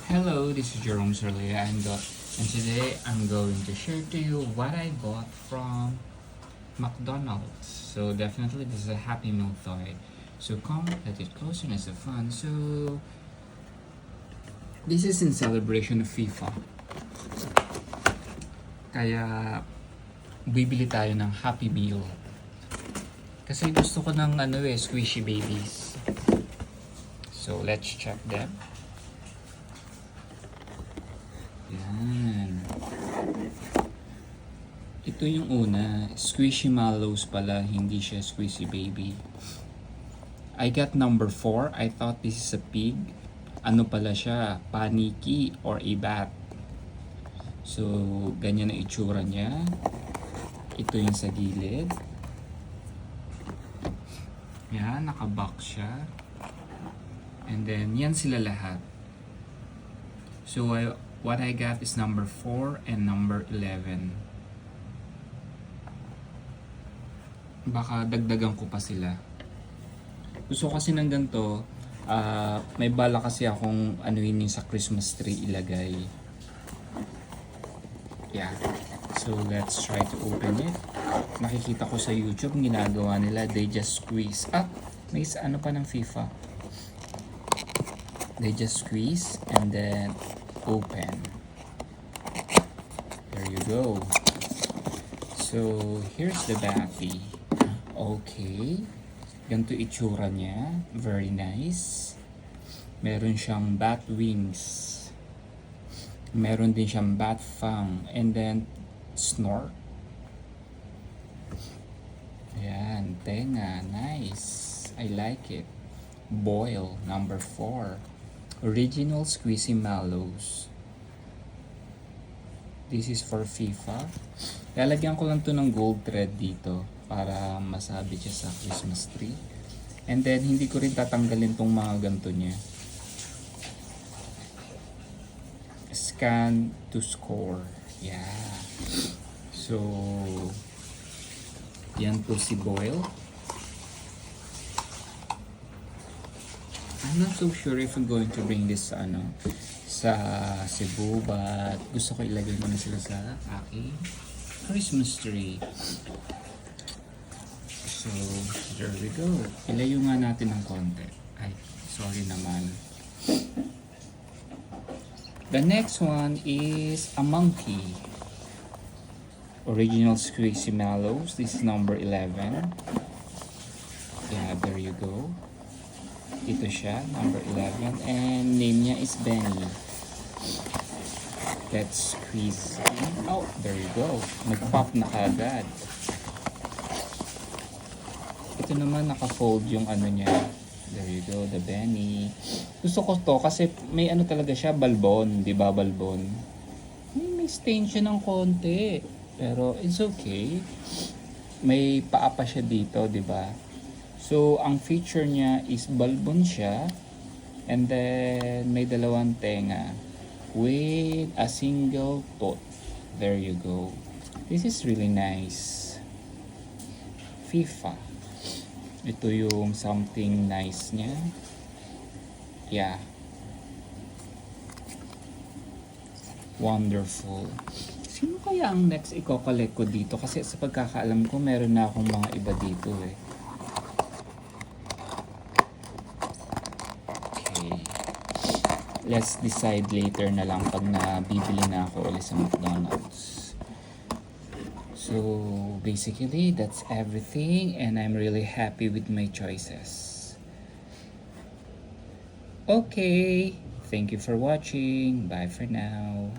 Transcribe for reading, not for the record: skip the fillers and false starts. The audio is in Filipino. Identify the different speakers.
Speaker 1: Hello, this is Jerome Serlia and today I'm going to share to you what I bought from McDonald's. So definitely this is a Happy Meal toy. So come, let it close and it's a fun. So this is in celebration of FIFA. Kaya bibili tayo ng Happy Meal. Kasi gusto ko ng squishy babies. So let's check them. Yan. Ito yung una, Squishy Mallows pala, hindi siya Squishy Baby. I got number 4. I thought this is a pig. Ano pala siya? Paniki or a bat. So, ganyan ang itsura niya. Ito yung sa gilid. Yan, nakabox siya. And then, yan sila lahat. So, what I got is number 4 and number 11. Baka dagdagan ko pa sila. Gusto kasi ng ganito, may bala kasi akong yun yung sa Christmas tree ilagay. Yeah. So, let's try to open it. Nakikita ko sa YouTube, ginagawa nila, they just squeeze. May ano pa ng FIFA. They just squeeze and then open. There you go. So, here's the battery. Okay. Ganito itsura niya. Very nice. Meron siyang bat wings. Meron din siyang bat fang. And then, snort. Ayan, tenga. Nice. I like it. Boil, number 4. Original Squishy Mallows. This is for FIFA. Lalagyan ko lang to ng gold thread dito para masabi siya sa Christmas tree. And then, hindi ko rin tatanggalin tong mga ganito niya. Scan to score. Yeah. So, yan po si Boyle. I'm not so sure if I'm going to bring this sa Cebu, but gusto ko ilagay mo na sila sa aking Christmas tree. So, there we go. Ilayo nga natin ng konti. Ay, sorry naman. The next one is a monkey. Original Squishy Mallows. This is number 11. Yeah, there you go. Ito siya, number 11. And name niya is Benny. Let's squeeze. Oh, there you go. Nag-pop na kagad. Ito naman naka-fold yung niya. There you go, the Benny. Gusto ko to kasi may talaga siya, balbon. Di ba balbon? May stain siya ng konti. Pero it's okay. May paa pa siya dito, di ba? So, ang feature niya is balbon siya. And then, may dalawang tenga. With a single tooth. There you go. This is really nice. FIFA. Ito yung something nice niya. Yeah. Wonderful. Sino kaya ang next i-collect ko dito? Kasi sa pagkakaalam ko, meron na akong mga iba dito eh. Okay. Let's decide later na lang pag nabibili na ako ulit sa McDonald's. So, basically, that's everything and I'm really happy with my choices. Okay, thank you for watching. Bye for now.